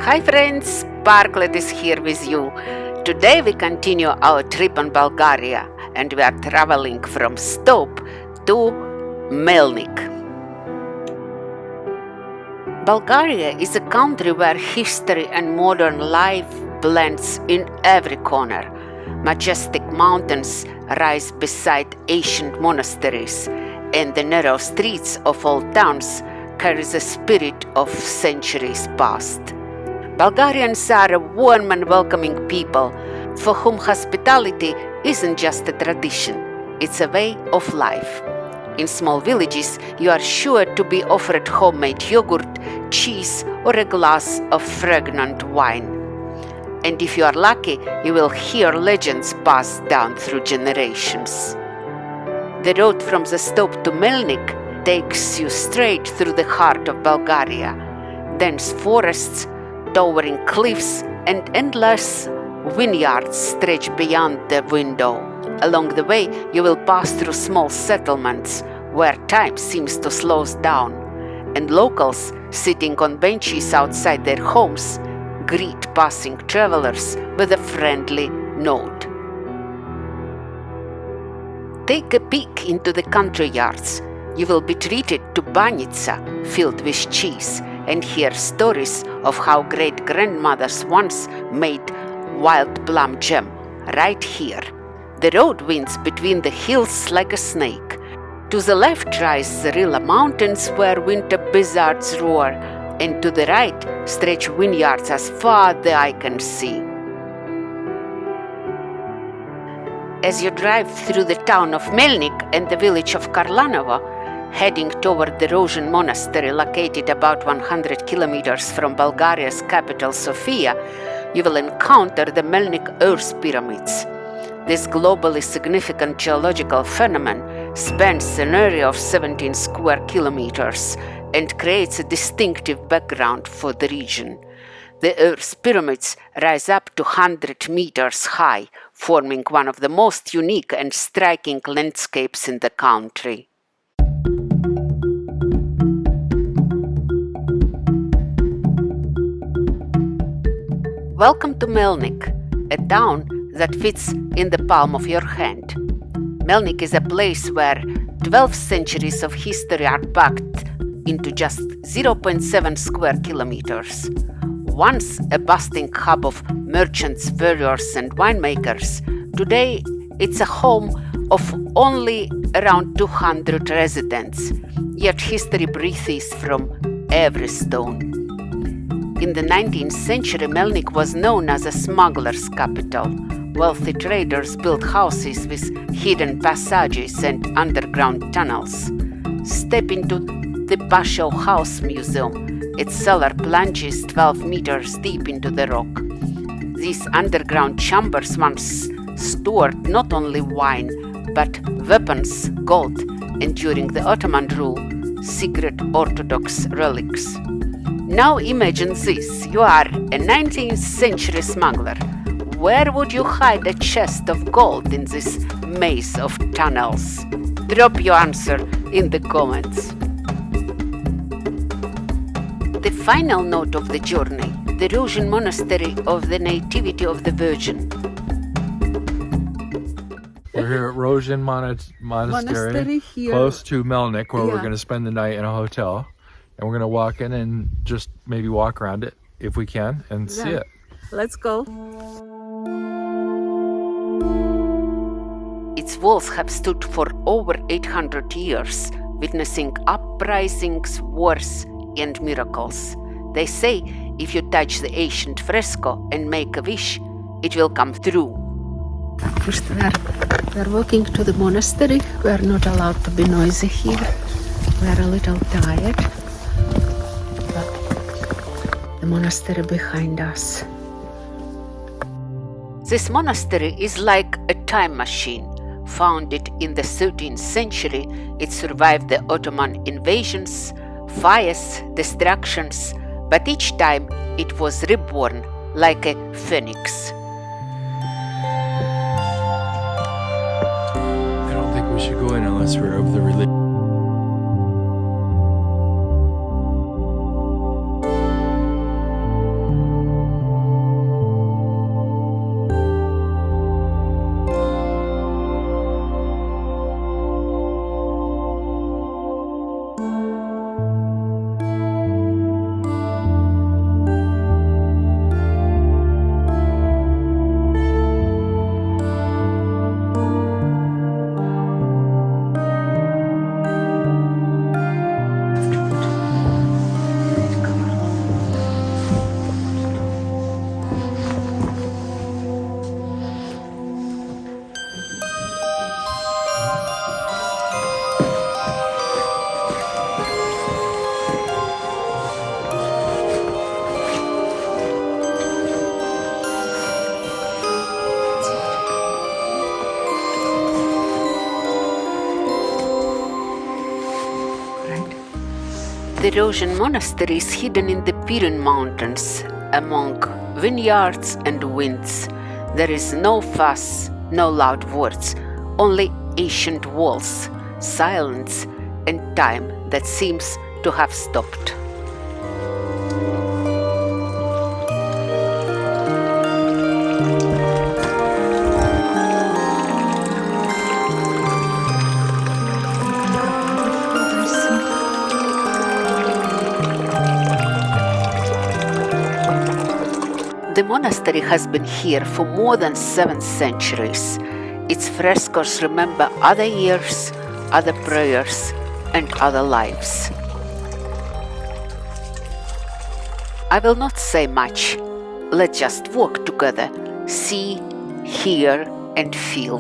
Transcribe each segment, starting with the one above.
Hi friends, Barclay is here with you. Today we continue our trip on Bulgaria and we are traveling from Stop to Melnik. Bulgaria is a country where history and modern life blends in every corner. Majestic mountains rise beside ancient monasteries, and the narrow streets of old towns carry the spirit of centuries past. Bulgarians are a warm and welcoming people for whom hospitality isn't just a tradition, it's a way of life. In small villages, you are sure to be offered homemade yogurt, cheese, or a glass of fragrant wine. And if you are lucky, you will hear legends passed down through generations. The road from the Stop to Melnik takes you straight through the heart of Bulgaria. Dense forests, towering cliffs, and endless vineyards stretch beyond the window. Along the way, you will pass through small settlements where time seems to slow down, and locals sitting on benches outside their homes greet passing travelers with a friendly note. Take a peek into the country yards. You will be treated to banitsa filled with cheese and hear stories of how great-grandmothers once made wild plum jam right here. The road winds between the hills like a snake. To the left rise the Rila Mountains where winter blizzards roar, and to the right stretch vineyards as far as the eye can see. As you drive through the town of Melnik and the village of Karlanovo, heading toward the Rozhen Monastery located about 100 kilometers from Bulgaria's capital Sofia, you will encounter the Melnik Earth Pyramids. This globally significant geological phenomenon spans an area of 17 square kilometers and creates a distinctive background for the region. The Earth Pyramids rise up to 100 meters high, forming one of the most unique and striking landscapes in the country. Welcome to Melnik, a town that fits in the palm of your hand. Melnik is a place where 12 centuries of history are packed into just 0.7 square kilometers. Once a bustling hub of merchants, warriors, and winemakers, today it's a home of only around 200 residents, yet history breathes from every stone. In the 19th century, Melnik was known as a smuggler's capital. Wealthy traders built houses with hidden passages and underground tunnels. Step into the Basho House Museum. Its cellar plunges 12 meters deep into the rock. These underground chambers once stored not only wine, but weapons, gold, and during the Ottoman rule, secret Orthodox relics. Now imagine this, you are a 19th century smuggler. Where would you hide a chest of gold in this maze of tunnels? Drop your answer in the comments. The final note of the journey, the Rozhen Monastery of the Nativity of the Virgin. We're here at Rozhen Monastery here. Close to Melnik, where we're Yeah. going to spend the night in a hotel. And we're going to walk in and just maybe walk around it if we can and see it. Let's go. Its walls have stood for over 800 years, witnessing uprisings, wars, and miracles. They say if you touch the ancient fresco and make a wish, it will come true. First we are walking to the monastery. We are not allowed to be noisy here. We are a little tired. The monastery behind us. This monastery is like a time machine. Founded in the 13th century, it survived the Ottoman invasions, fires, destructions, but each time it was reborn like a phoenix. I don't think we should go in unless we're of the religion. The Rozhen Monastery is hidden in the Pirin Mountains, among vineyards and winds. There is no fuss, no loud words, only ancient walls, silence, and time that seems to have stopped. The monastery has been here for more than 7 centuries. Its frescoes remember other years, other prayers, and other lives. I will not say much. Let's just walk together, see, hear, and feel.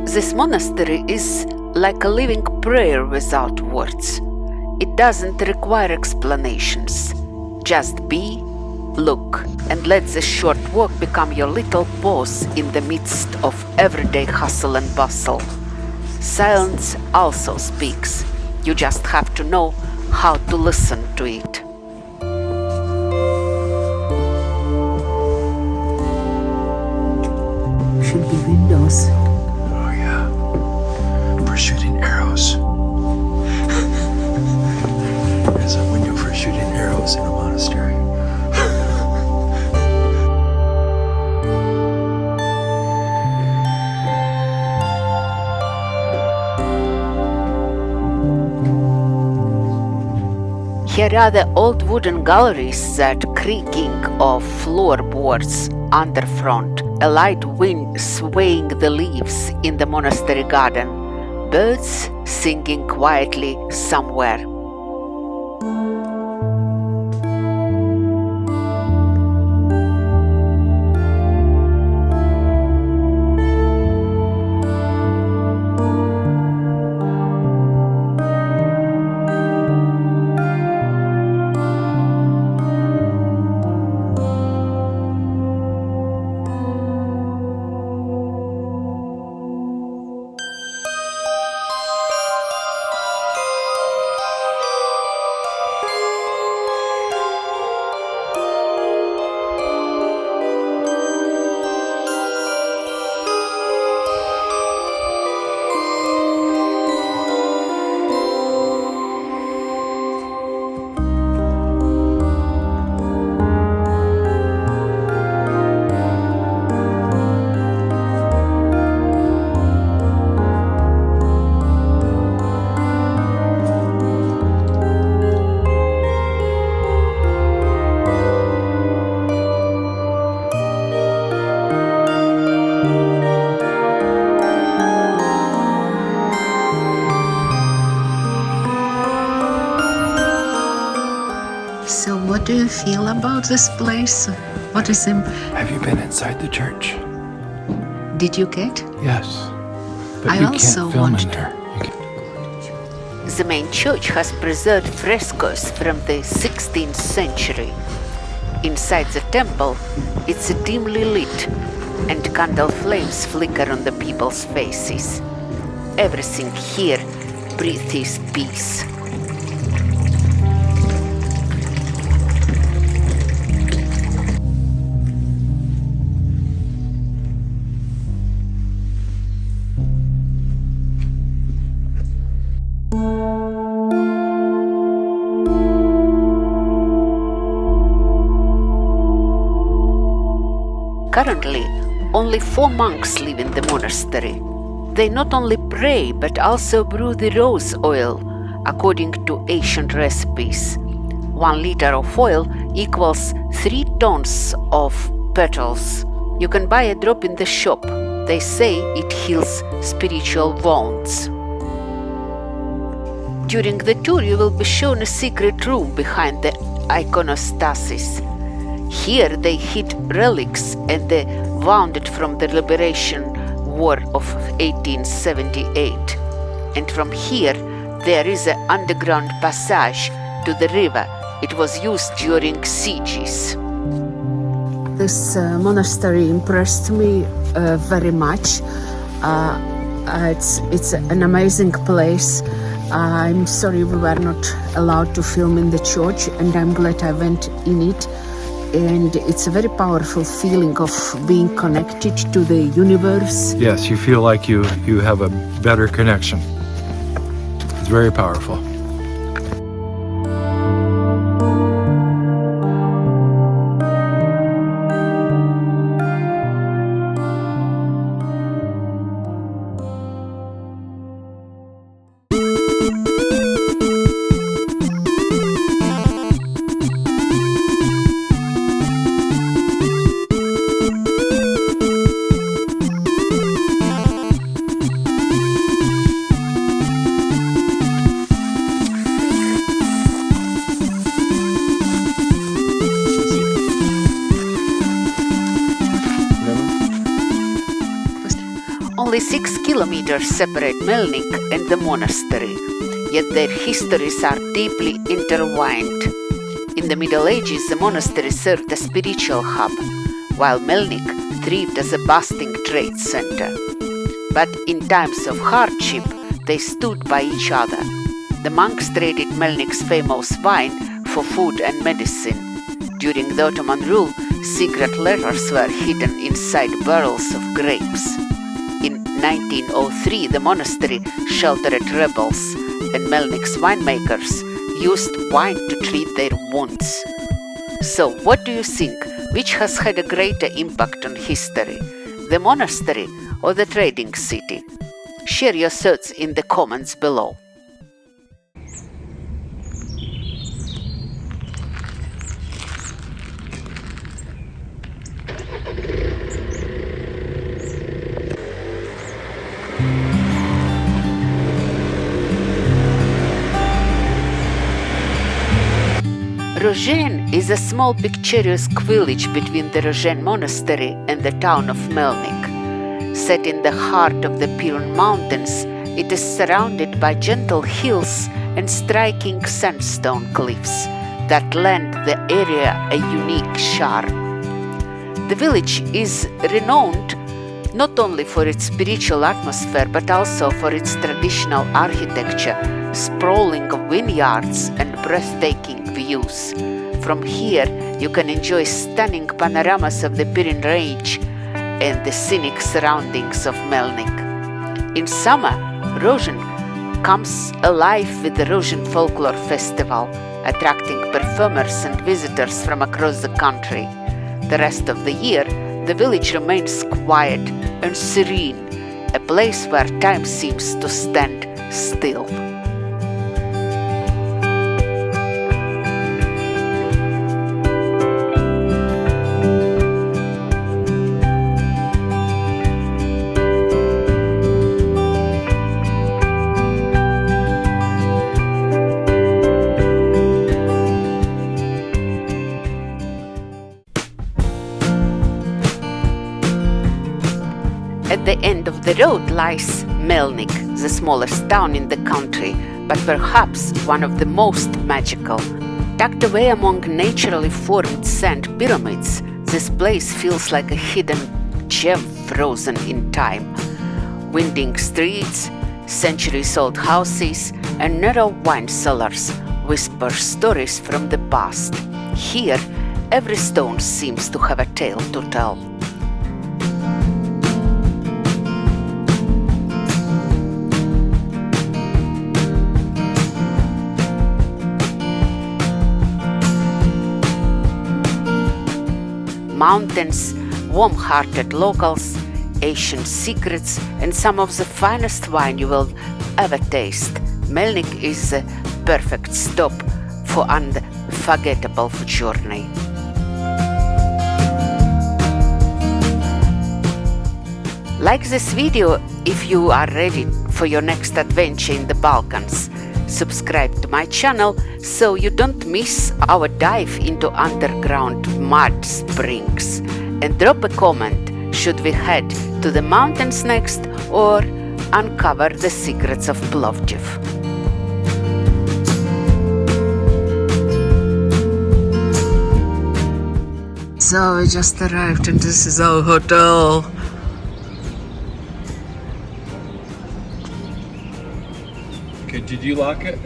This monastery is like a living prayer without words. It doesn't require explanations. Just be, look, and let the short walk become your little pause in the midst of everyday hustle and bustle. Silence also speaks. You just have to know how to listen to it. Should be windows. For shooting arrows. There's a window for shooting arrows in a monastery. Here are the old wooden galleries that creaking of floorboards underfront, a light wind swaying the leaves in the monastery garden, birds singing quietly somewhere. So what do you feel about this place? What is it? Have you been inside the church? Did you get? Yes. But I you also can't film want in to. there. The main church has preserved frescoes from the 16th century. Inside the temple, it's dimly lit, and candle flames flicker on the people's faces. Everything here breathes peace. Currently, only 4 monks live in the monastery. They not only pray but also brew the rose oil according to ancient recipes. 1 liter of oil equals 3 tons of petals. You can buy a drop in the shop. They say it heals spiritual wounds. During the tour you will be shown a secret room behind the iconostasis. Here they hid relics and they wounded from the Liberation War of 1878. And from here there is an underground passage to the river. It was used during sieges. This monastery impressed me very much. It's an amazing place. I'm sorry we were not allowed to film in the church, and I'm glad I went in it. And it's a very powerful feeling of being connected to the universe. Yes, you feel like you have a better connection. It's very powerful. Only 6 kilometers separate Melnik and the monastery, yet their histories are deeply intertwined. In the Middle Ages, the monastery served as a spiritual hub, while Melnik thrived as a bustling trade center. But in times of hardship, they stood by each other. The monks traded Melnik's famous wine for food and medicine. During the Ottoman rule, secret letters were hidden inside barrels of grapes. In 1903, the monastery sheltered rebels, and Melnik's winemakers used wine to treat their wounds. So, what do you think? Which has had a greater impact on history, the monastery or the trading city? Share your thoughts in the comments below. Rozhen is a small picturesque village between the Rozhen Monastery and the town of Melnik. Set in the heart of the Pirin Mountains, it is surrounded by gentle hills and striking sandstone cliffs that lend the area a unique charm. The village is renowned not only for its spiritual atmosphere but also for its traditional architecture, sprawling vineyards and breathtaking views. From here, you can enjoy stunning panoramas of the Pirin Range and the scenic surroundings of Melnik. In summer, Rozhen comes alive with the Rozhen Folklore Festival, attracting performers and visitors from across the country. The rest of the year, the village remains quiet and serene, a place where time seems to stand still. At the end of the road lies Melnik, the smallest town in the country, but perhaps one of the most magical. Tucked away among naturally formed sand pyramids, this place feels like a hidden gem frozen in time. Winding streets, centuries-old houses, and narrow wine cellars whisper stories from the past. Here, every stone seems to have a tale to tell. Mountains, warm-hearted locals, ancient secrets, and some of the finest wine you will ever taste. Melnik is the perfect stop for an unforgettable journey. Like this video if you are ready for your next adventure in the Balkans. subscribe to my channel so you don't miss our dive into underground mud springs, and drop a comment should we head to the mountains next or uncover the secrets of Plovdiv. So we just arrived and this is our hotel. Okay, did you lock it?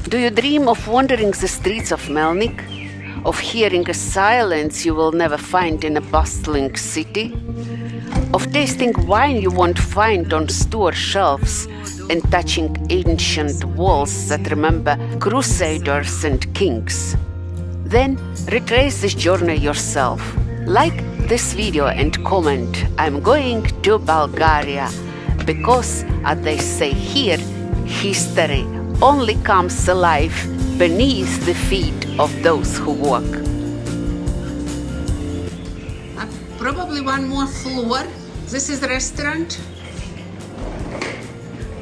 Do you dream of wandering the streets of Melnik? Of hearing a silence you will never find in a bustling city? Of tasting wine you won't find on store shelves and touching ancient walls that remember crusaders and kings? Then retrace this journey yourself. Like this video and comment, I'm going to Bulgaria, because as they say here, history only comes alive beneath the feet of those who walk. Probably one more floor. This is the restaurant.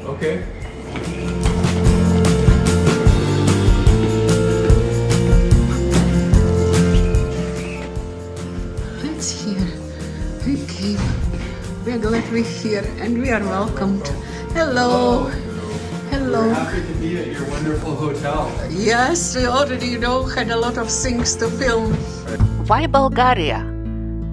Okay. It's here. We came. We are glad we're here and we are welcomed. Hello. Hello. Happy to be at your wonderful hotel. Yes, we already had a lot of things to film. Why Bulgaria?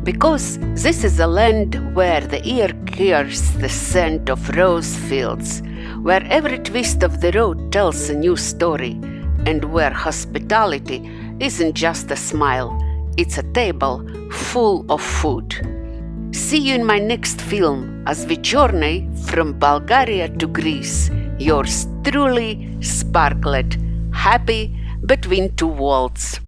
Because this is a land where the ear hears the scent of rose fields, where every twist of the road tells a new story, and where hospitality isn't just a smile, it's a table full of food. See you in my next film as we journey from Bulgaria to Greece. Yours truly, Sparklet, happy between two worlds.